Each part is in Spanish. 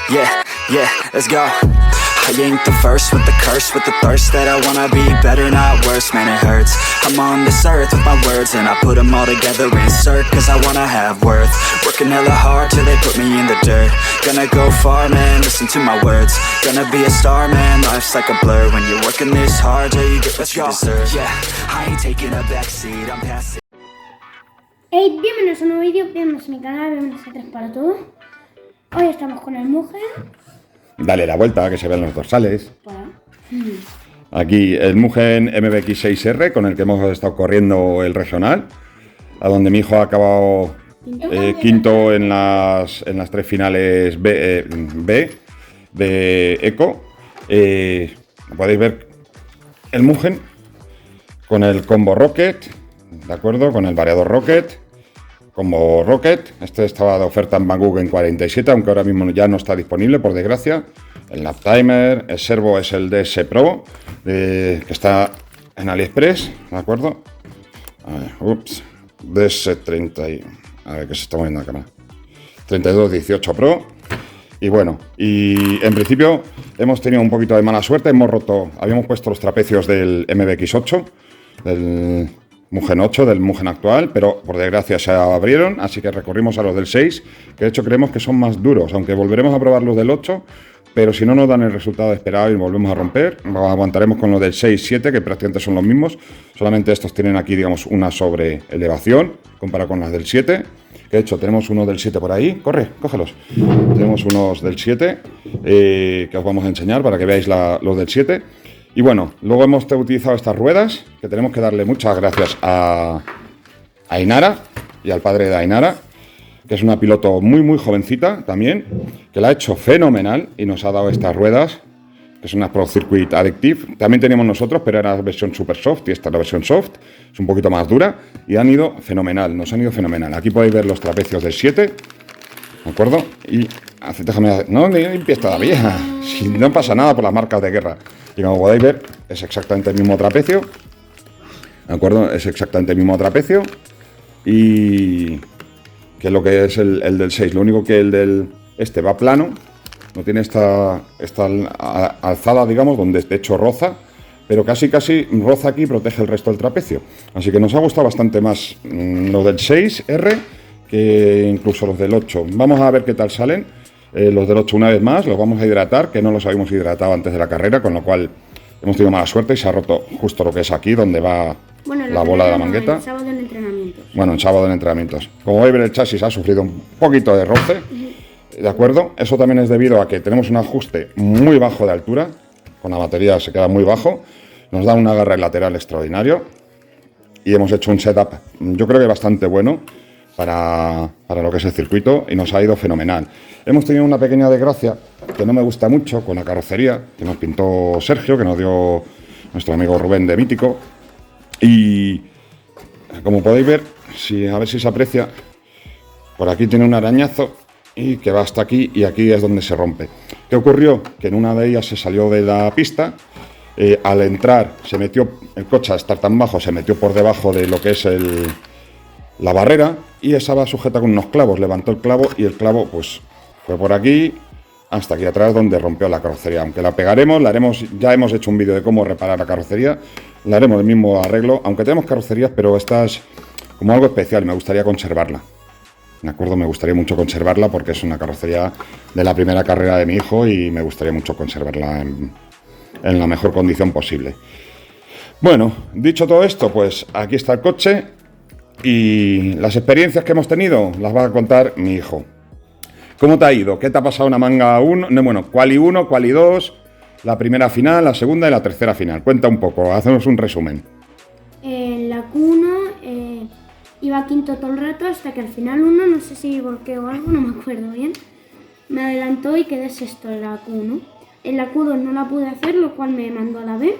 yeah, let's go. I ain't the first with the curse, with the thirst that I wanna be better, not worse, man it hurts. I'm on this earth with my words and I put them all together, insert, cause I wanna have worth. Working hella hard till they put me in the dirt. Gonna go far, man, listen to my words. Gonna be a star, man, life's like a blur. When you're working this hard, yeah, you get what you deserve. Yeah, I ain't taking a backseat, I'm past it. Hey, bienvenidos a un nuevo vídeo, bienvenidos a mi canal, bienvenidos a 3 para todo. Hoy estamos con el Mugen. Dale la vuelta, que se vean los dorsales. Para. Aquí el Mugen MBX6R, con el que hemos estado corriendo el regional, a donde mi hijo ha acabado quinto en las 3 finales B de Eco. Podéis ver el Mugen con el combo Rocket, ¿de acuerdo? Con el variador Rocket. Combo Rocket, este estaba de oferta en Banggood en 47, aunque ahora mismo ya no está disponible, por desgracia. El Lap Timer, el servo es el DS Pro, que está en AliExpress, ¿de acuerdo? A ver, DS30, a ver que se está moviendo la cámara. 3218 Pro. Y bueno, y en principio hemos tenido un poquito de mala suerte, habíamos puesto los trapecios del MBX8, del Mugen 8, del Mugen actual, pero por desgracia se abrieron, así que recorrimos a los del 6, que de hecho creemos que son más duros, aunque volveremos a probar los del 8, pero si no nos dan el resultado esperado y volvemos a romper, aguantaremos con los del 6, 7, que prácticamente son los mismos, solamente estos tienen aquí, digamos, una sobre elevación, comparado con las del 7, que de hecho tenemos uno del 7 por ahí, corre, cógelos, tenemos unos del 7, que os vamos a enseñar para que veáis los del 7. Y bueno, luego hemos utilizado estas ruedas, que tenemos que darle muchas gracias a Ainara y al padre de Ainara, que es una piloto muy jovencita también, que la ha hecho fenomenal y nos ha dado estas ruedas, que es una Pro Circuit Addictive. También teníamos nosotros, pero era la versión super soft y esta es la versión soft, es un poquito más dura y nos han ido fenomenal. Aquí podéis ver los trapecios del 7, ¿de acuerdo? Y déjame, no me limpies todavía, si no pasa nada por las marcas de guerra. Y como podéis ver, es exactamente el mismo trapecio, ¿de acuerdo? Es exactamente el mismo trapecio y que es lo que es el del 6. Lo único que el del este va plano, no tiene esta alzada, digamos, donde de hecho roza, pero casi roza aquí y protege el resto del trapecio. Así que nos ha gustado bastante más los del 6R que incluso los del 8. Vamos a ver qué tal salen. Los del 8 una vez más, los vamos a hidratar, que no los habíamos hidratado antes de la carrera, con lo cual hemos tenido mala suerte y se ha roto justo lo que es aquí, donde va la bola de la mangueta. El sábado en entrenamientos. Bueno, en sábado en entrenamientos. Como veis, el chasis ha sufrido un poquito de roce, ¿de acuerdo? Eso también es debido a que tenemos un ajuste muy bajo de altura, con la batería se queda muy bajo, nos da un agarre lateral extraordinario y hemos hecho un setup, yo creo que bastante bueno, para lo que es el circuito y nos ha ido fenomenal. Hemos tenido una pequeña desgracia que no me gusta mucho con la carrocería que nos pintó Sergio, que nos dio nuestro amigo Rubén de Mítico, y como podéis ver, a ver si se aprecia, por aquí tiene un arañazo y que va hasta aquí y aquí es donde se rompe. ¿Qué ocurrió? Que en una de ellas se salió de la pista, al entrar se metió, el coche al estar tan bajo se metió por debajo de lo que es la barrera y esa va sujeta con unos clavos, levantó el clavo y el clavo pues fue por aquí hasta aquí atrás donde rompió la carrocería. Aunque la pegaremos, ya hemos hecho un vídeo de cómo reparar la carrocería, le haremos el mismo arreglo, aunque tenemos carrocerías, pero esta es como algo especial, me gustaría conservarla, ¿de acuerdo? Me gustaría mucho conservarla porque es una carrocería de la primera carrera de mi hijo y me gustaría mucho conservarla en la mejor condición posible. Bueno, dicho todo esto, pues aquí está el coche. Y las experiencias que hemos tenido las va a contar mi hijo. ¿Cómo te ha ido? ¿Qué te ha pasado una manga 1? No, bueno, quali 1, quali 2, la primera final, la segunda y la tercera final. Cuenta un poco, hacemos un resumen. En la Q1 iba quinto todo el rato hasta que al final no sé si volqué o algo, no me acuerdo bien. Me adelantó y quedé sexto en la Q1. En la Q2 no la pude hacer, lo cual me mandó a la B.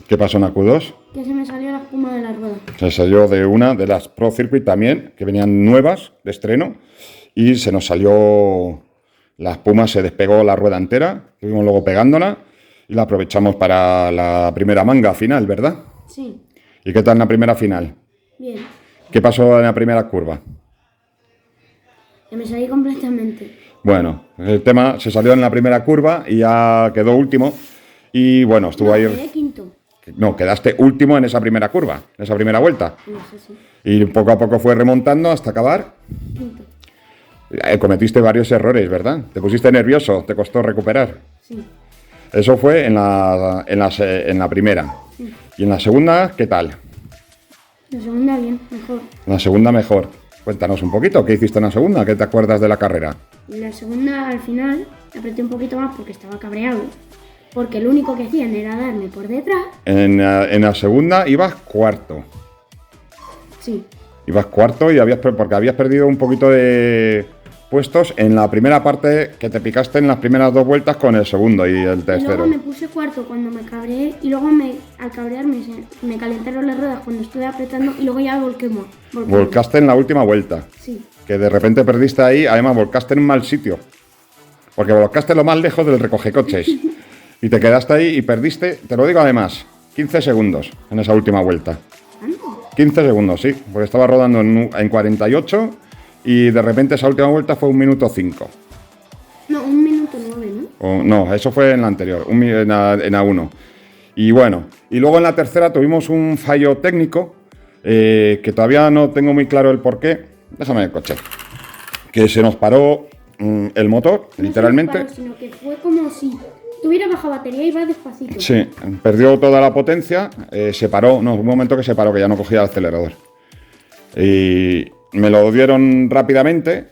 ¿Qué pasó en la Q2? Que se me salió la espuma de la rueda. Se salió de una de las Pro Circuit también, que venían nuevas de estreno, y se nos salió la espuma, se despegó la rueda entera, estuvimos luego pegándola y la aprovechamos para la primera manga final, ¿verdad? Sí. ¿Y qué tal en la primera final? Bien. ¿Qué pasó en la primera curva? Que me salí completamente. Bueno, el tema se salió en la primera curva y ya quedó último. Y bueno, estuvo No, ahí. quedé quinto. No, quedaste último en esa primera curva, en esa primera vuelta. No sé si. Y poco a poco fue remontando hasta acabar. Quinto. Cometiste varios errores, ¿verdad? Te pusiste nervioso, te costó recuperar. Sí. Eso fue en la primera. Y en la segunda, ¿qué tal? La segunda bien, mejor. En la segunda mejor. Cuéntanos un poquito, ¿qué hiciste en la segunda? ¿Qué te acuerdas de la carrera? Y la segunda, al final, apreté un poquito más porque estaba cabreado. Porque lo único que hacían era darme por detrás. En la segunda ibas cuarto. Sí. Ibas cuarto y porque habías perdido un poquito de puestos en la primera parte que te picaste en las primeras dos vueltas con el segundo y el Y luego tercero. me puse cuarto cuando me cabreé. Y luego al cabrearme me calentaron las ruedas cuando estuve apretando. Y luego ya volquemos. Volcaste en la última vuelta. Sí. Que de repente perdiste ahí, además volcaste en un mal sitio. Porque volcaste lo más lejos del recogecoches. Y te quedaste ahí y perdiste, te lo digo además, 15 segundos en esa última vuelta. ¿Cuánto? 15 segundos, sí, porque estaba rodando en 48 y de repente esa última vuelta fue 1 minuto 5. No, 1 minuto 9, ¿no? No, eso fue en la anterior, en A1. Y bueno, y luego en la tercera tuvimos un fallo técnico que todavía no tengo muy claro el porqué. Déjame el coche. Que se nos paró el motor, No literalmente. se me paró, sino que fue como si tuviera baja batería y iba despacito. Sí, perdió toda la potencia, se paró, no, un momento que se paró, que ya no cogía el acelerador. Y me lo dieron rápidamente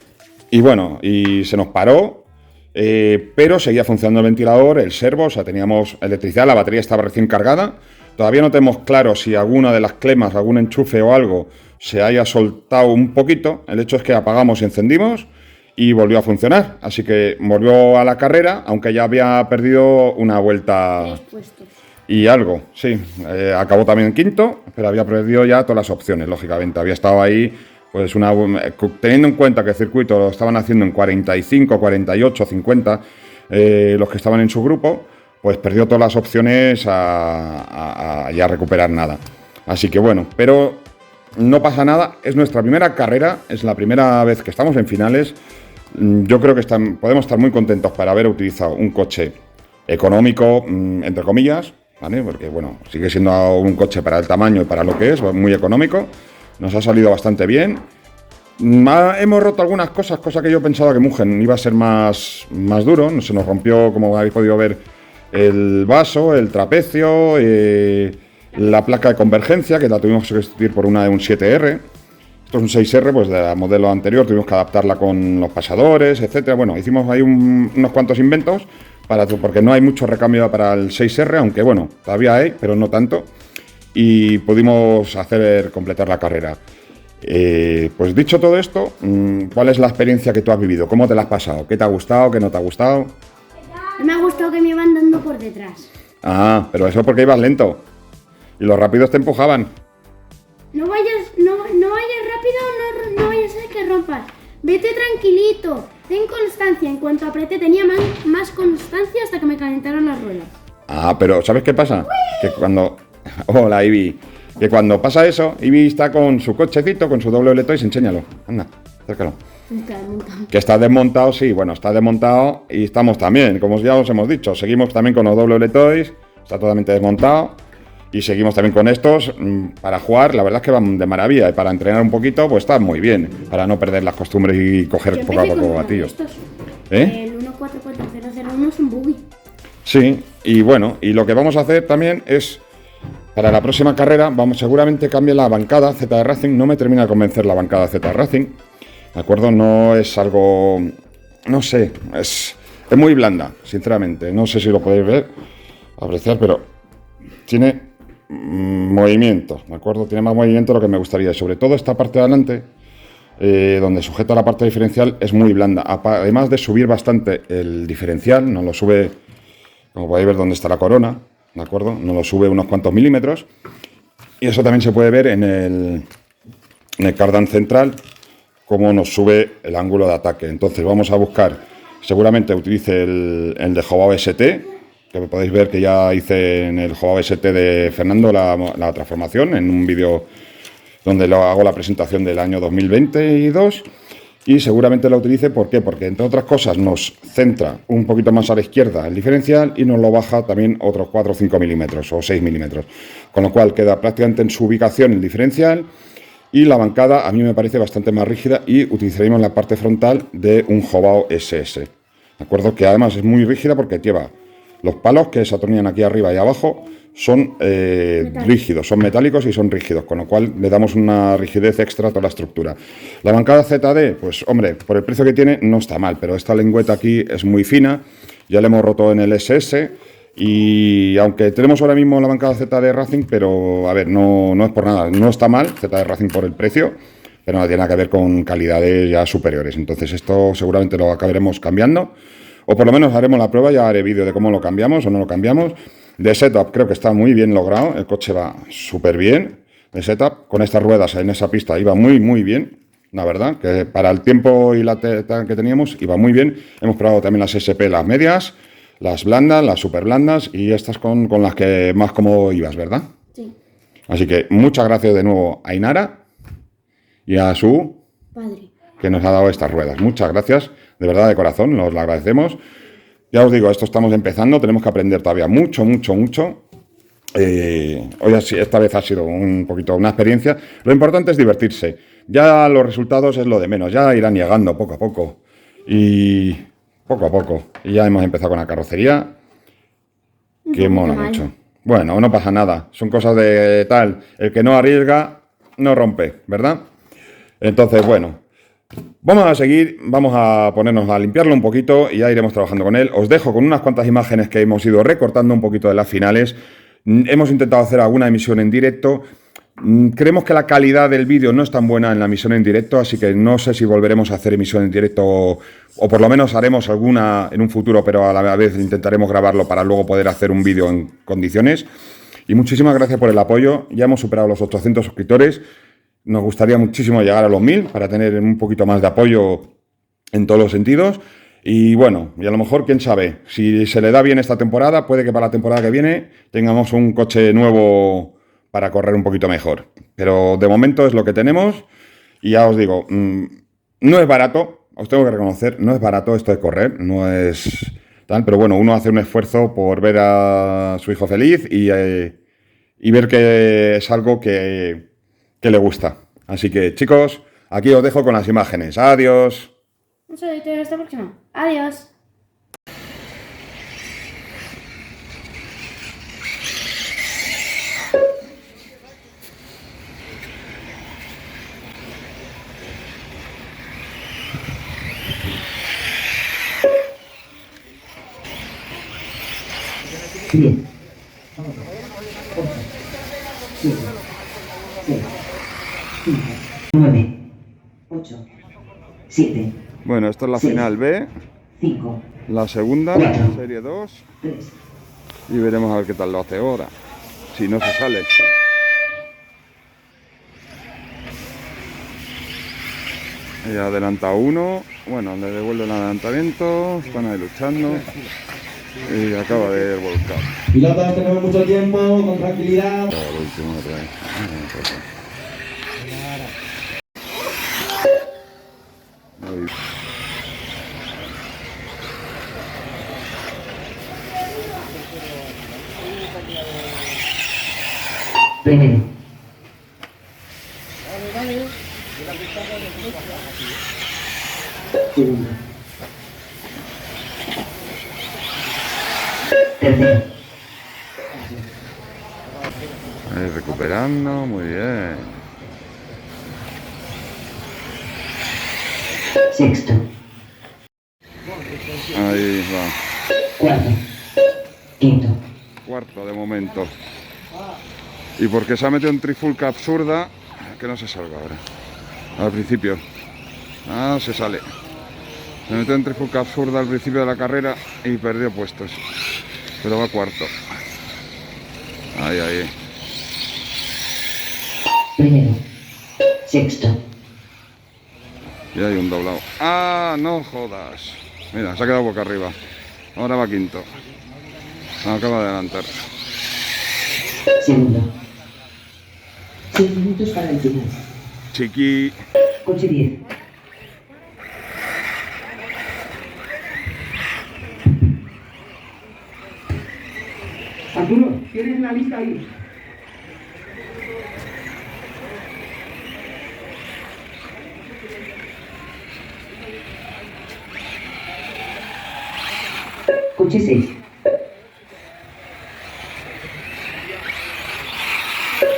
y bueno, y se nos paró, pero seguía funcionando el ventilador, el servo, o sea, teníamos electricidad, la batería estaba recién cargada. Todavía no tenemos claro si alguna de las clemas, algún enchufe o algo se haya soltado un poquito. El hecho es que apagamos y encendimos y volvió a funcionar. Así que volvió a la carrera, aunque ya había perdido una vuelta 3 puestos. y algo. Sí, acabó también en quinto, pero había perdido ya todas las opciones, lógicamente. Había estado ahí, pues teniendo en cuenta que el circuito lo estaban haciendo en 45, 48, 50, los que estaban en su grupo, pues perdió todas las opciones a ya recuperar nada. Así que bueno, pero no pasa nada, es nuestra primera carrera, es la primera vez que estamos en finales. Yo creo que podemos estar muy contentos para haber utilizado un coche económico, entre comillas, ¿vale? Porque bueno, sigue siendo un coche para el tamaño y para lo que es, muy económico. Nos ha salido bastante bien. Hemos roto algunas cosas que yo pensaba que Mugen iba a ser más duro. Se nos rompió, como habéis podido ver, el vaso, el trapecio, la placa de convergencia, que la tuvimos que sustituir por una de un 7R. Esto es un 6R, pues del modelo anterior, tuvimos que adaptarla con los pasadores, etcétera. Bueno, hicimos ahí unos cuantos inventos, porque no hay mucho recambio para el 6R, aunque bueno, todavía hay, pero no tanto. Y pudimos completar la carrera. Pues dicho todo esto, ¿cuál es la experiencia que tú has vivido? ¿Cómo te la has pasado? ¿Qué te ha gustado? ¿Qué no te ha gustado? Me ha gustado que me iban dando por detrás. Ah, pero eso porque ibas lento. Y los rápidos te empujaban. No vayas rápido, no vayas a ser que rompas. Vete tranquilito, ten constancia. En cuanto apreté tenía más constancia hasta que me calentaron las ruedas. Ah, pero ¿sabes qué pasa? Que cuando... Hola, Ivy. Que cuando pasa eso, Ivy está con su cochecito, con su doble toys, enséñalo. Anda, acércalo. Está desmontado. Que está desmontado, sí, bueno, está desmontado y estamos también, como ya os hemos dicho, seguimos también con los doble toys, está totalmente desmontado y seguimos también con estos para jugar, la verdad es que van de maravilla y para entrenar un poquito, pues está muy bien, para no perder las costumbres y coger Yo poco a empecé poco con uno de gatillos. estos. ¿Eh? El 144001 es un buggy. Sí, y bueno, y lo que vamos a hacer también es, para la próxima carrera, seguramente cambie la bancada Z Racing, no me termina de convencer la bancada Z Racing, ¿de acuerdo? No es algo, no sé, es muy blanda, sinceramente, no sé si lo podéis ver, apreciar, pero tiene movimiento, ¿de acuerdo? Tiene más movimiento de lo que me gustaría, y sobre todo esta parte de adelante, donde sujeta la parte diferencial, es muy blanda, además de subir bastante el diferencial, nos lo sube, como podéis ver donde está la corona, ¿de acuerdo? Nos lo sube unos cuantos milímetros, y eso también se puede ver en el cardan central, cómo nos sube el ángulo de ataque. Entonces vamos a buscar, seguramente utilice el de Jobao ST, que podéis ver que ya hice en el Jobao ST de Fernando la transformación, en un vídeo donde hago la presentación del año 2022. y seguramente la utilice. ¿Por qué? Porque entre otras cosas nos centra un poquito más a la izquierda el diferencial y nos lo baja también otros 4 o 5 milímetros o 6 milímetros, con lo cual queda prácticamente en su ubicación el diferencial. Y la bancada a mí me parece bastante más rígida y utilizaríamos la parte frontal de un Jobao SS, ¿de acuerdo? Que además es muy rígida porque lleva los palos que se atornillan aquí arriba y abajo, son rígidos, son metálicos y son rígidos, con lo cual le damos una rigidez extra a toda la estructura. La bancada ZD, pues hombre, por el precio que tiene no está mal, pero esta lengüeta aquí es muy fina, ya la hemos roto en el SS y aunque tenemos ahora mismo la bancada ZD Racing, pero a ver, no es por nada, no está mal ZD Racing por el precio, pero no tiene nada que ver con calidades ya superiores, entonces esto seguramente lo acabaremos cambiando, o por lo menos haremos la prueba, ya haré vídeo de cómo lo cambiamos o no lo cambiamos. De setup creo que está muy bien logrado, el coche va súper bien de setup, con estas ruedas en esa pista iba muy bien, la verdad, que para el tiempo y la que teníamos iba muy bien. Hemos probado también las SP, las medias, las blandas, las super blandas y estas con las que más cómodo ibas, ¿verdad? Sí. Así que muchas gracias de nuevo a Ainara y a su Padre. que nos ha dado estas ruedas. Muchas gracias, de verdad, de corazón, nos lo agradecemos. Ya os digo, esto estamos empezando, tenemos que aprender todavía mucho. Hoy esta vez ha sido un poquito una experiencia. Lo importante es divertirse. Ya los resultados es lo de menos, ya irán llegando poco a poco. Y poco a poco. Y ya hemos empezado con la carrocería. Que mola mucho. Bueno, no pasa nada. Son cosas de tal. El que no arriesga, no rompe, ¿verdad? Entonces, bueno. Vamos a seguir, vamos a ponernos a limpiarlo un poquito y ya iremos trabajando con él. Os dejo con unas cuantas imágenes que hemos ido recortando un poquito de las finales. Hemos intentado hacer alguna emisión en directo. Creemos que la calidad del vídeo no es tan buena en la emisión en directo, así que no sé si volveremos a hacer emisión en directo o por lo menos haremos alguna en un futuro, pero a la vez intentaremos grabarlo para luego poder hacer un vídeo en condiciones. Y muchísimas gracias por el apoyo. Ya hemos superado los 800 suscriptores. Nos gustaría muchísimo llegar a los 1000 para tener un poquito más de apoyo en todos los sentidos. Y bueno, y a lo mejor, quién sabe, si se le da bien esta temporada, puede que para la temporada que viene tengamos un coche nuevo para correr un poquito mejor. Pero de momento es lo que tenemos. Y ya os digo, no es barato, os tengo que reconocer, no es barato esto de correr, no es tal, pero bueno, uno hace un esfuerzo por ver a su hijo feliz y ver que es algo que le gusta. Así que, chicos, aquí os dejo con las imágenes. Adiós. Un saludito y hasta la próxima. Adiós. Bien. 7, 6, 5, 9, 8, 7. Bueno, esta es la final B, 5, la segunda, Cuatro. serie 2, 3. y veremos a ver qué tal lo hace ahora, si no se sale. Ella adelanta uno, bueno, le devuelve el adelantamiento, están ahí luchando y acaba de volcar. Pilotos, tenemos mucho tiempo, con tranquilidad. Lo último otra vez. Ahí. Primero. Segundo. Tercero. Ahí recuperando, muy bien. Sexto. Ahí va. Cuarto. Quinto. Cuarto de momento. Y porque se ha metido en trifulca absurda, que no se salga ahora. Al principio. Ah, se sale. Se metió en trifulca absurda al principio de la carrera y perdió puestos. Pero va cuarto. Ahí, ahí. Primero. Sexto. Y hay un doblado. ¡Ah, no jodas! Mira, se ha quedado boca arriba. Ahora va quinto. Acaba de adelantar. Segundo. 6 minutos para el final. Chiqui. Coche 10. Arturo, tienes la lista ahí. Coche 6.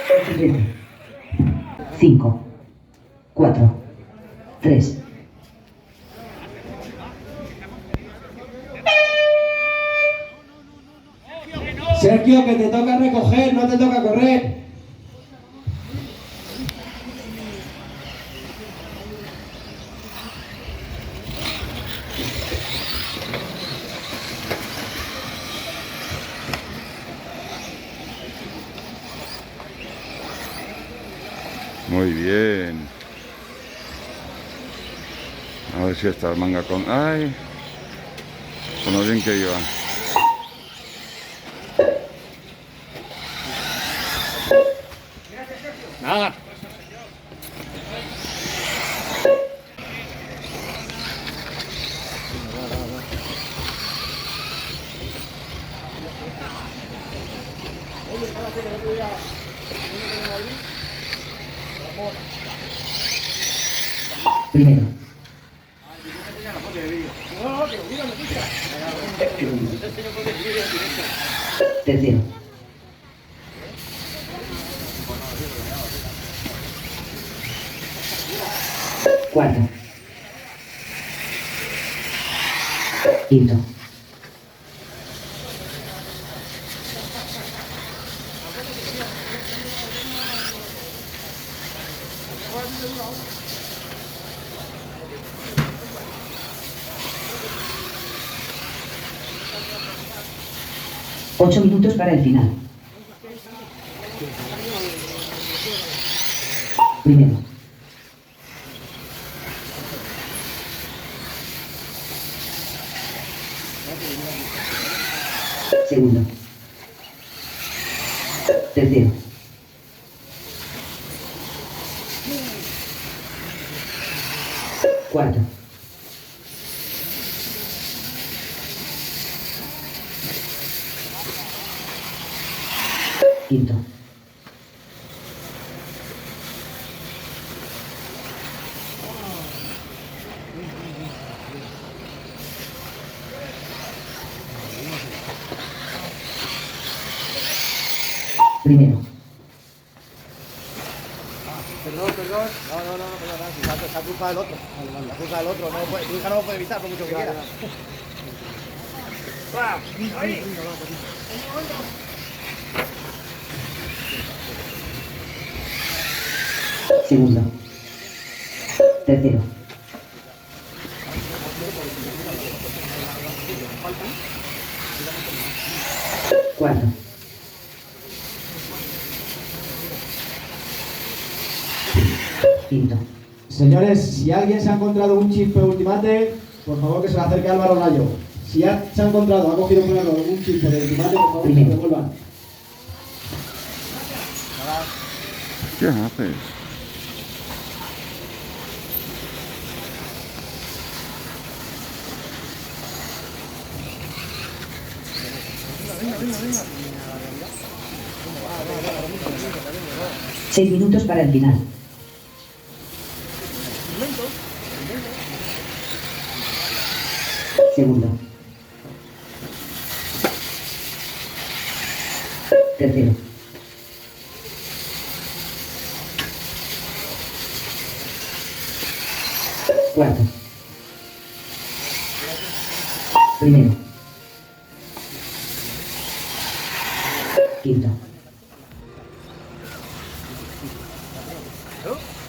Coche 7. 5. 4. 3. Sergio, que te toca recoger, no te toca correr. Muy bien. A ver si esta manga con... ¡Ay! Con lo bien que iba. Nada. Primero. Tercero. Cuarto. Quinto. Ocho minutos para el final. Primero. Segundo. Tercero. Cuarto. Quinto. Primero. Perdón. No, perdón. Es culpa del otro. La culpa del otro. Tu hija no lo puede evitar por mucho que quiera. Segundo. Tercero. Cuarto. Quinto. Señores, si alguien se ha encontrado un chip Ultimate, por favor que se le acerque a Álvaro Gallo. Si ya se ha encontrado, ha cogido por algo un chip de Ultimate, por favor que se devuelvan. ¿Qué haces? Seis minutos para el final. Segundo. Tercero. Cuarto. Primero. Quinto.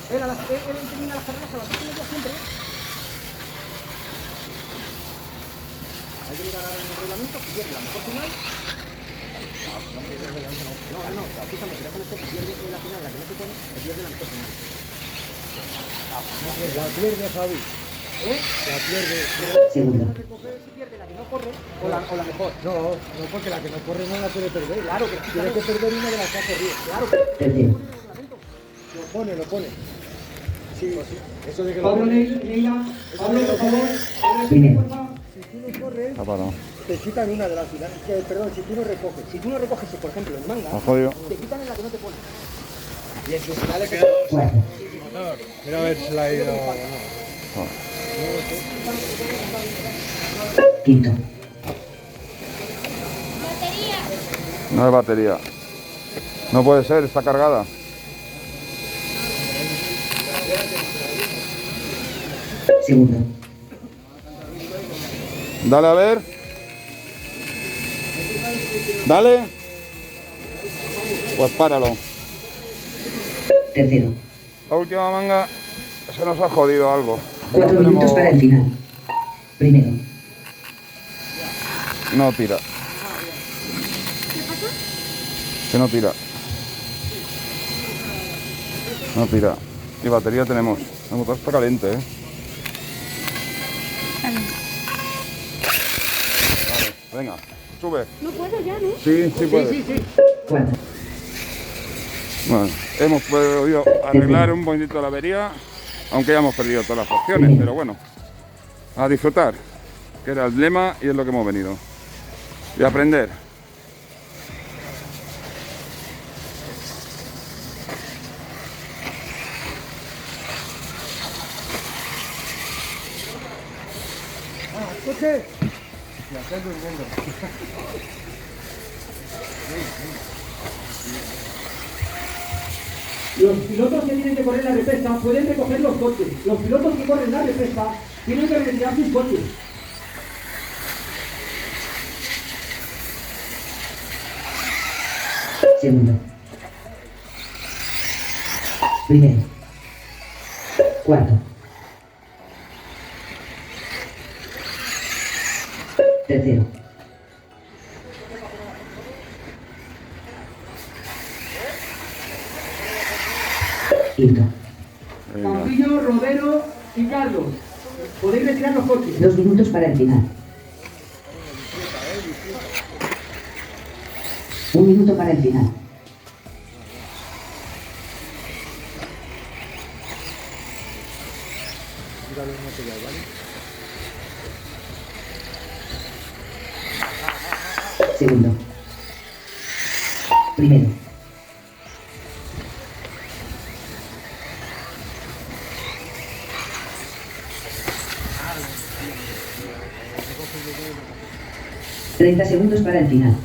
Él termina las carreras a las 8:30 siempre. Hay que mirar ahora en el reglamento que pierde la mejor final. No, escúchame, que con esto que pierde en la final, la que no se pone, que pierde la mejor final. La pierde, Javi. La pierde. Segundo. Si pierde la que no corre o la mejor. No, porque la que no corre no la puede perder. Claro que tiene que perder una de las que ha corrido. Claro que Tercero. lo pone. Sí, eso de que Pablo, Neila, Pablo, por favor. Primero. Ha parado. te quitan una de las finales. Perdón, si tú no recoges, por ejemplo, en manga, ¿Has jodido? te quitan en la que no te pones. Y en sus finales que... Cuarto. Mira a ver si la ha ido... Quinto. No hay batería. No puede ser, está cargada. Segundo. Dale a ver. Dale. Pues páralo. Tercero. La última manga se nos ha jodido algo. 4 minutos para el final. Primero. No tira. Que no tira. No tira. Y batería tenemos. El motor está caliente, ¿eh? Vale, venga, sube. No puedo ya, ¿no? Sí, sí puede. Cuarto. Bueno, hemos podido arreglar un poquito la avería, aunque ya hemos perdido todas las opciones, pero bueno, a disfrutar, que era el lema y es lo que hemos venido. Y aprender. ¡Coche! Los pilotos que tienen que correr la repesa pueden recoger los coches. Los pilotos que corren la repesa tienen que retirar sus coches. Segundo. Primero. Cuarto. Tercero. Quinto. Campillo, Rodero y Carlos. Podéis retirar los coches. 2 minutos para el final. 1 minuto para el final. Segundo. Primero. ...30 segundos para el final.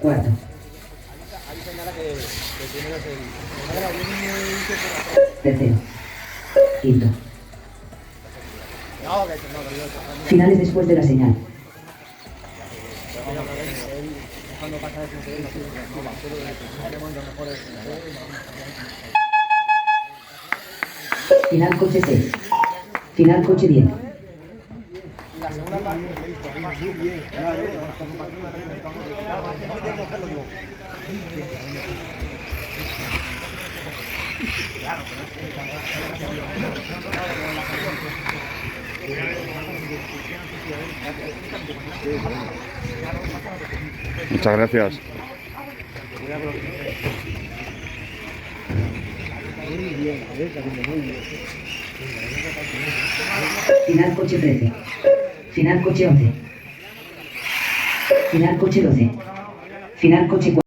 Cuarto. Tercero. Quinto. Finales después de la señal. Final coche 6. Final coche 10. Muchas gracias. Final coche 13. Final coche 11. Final coche 12. Final coche 4.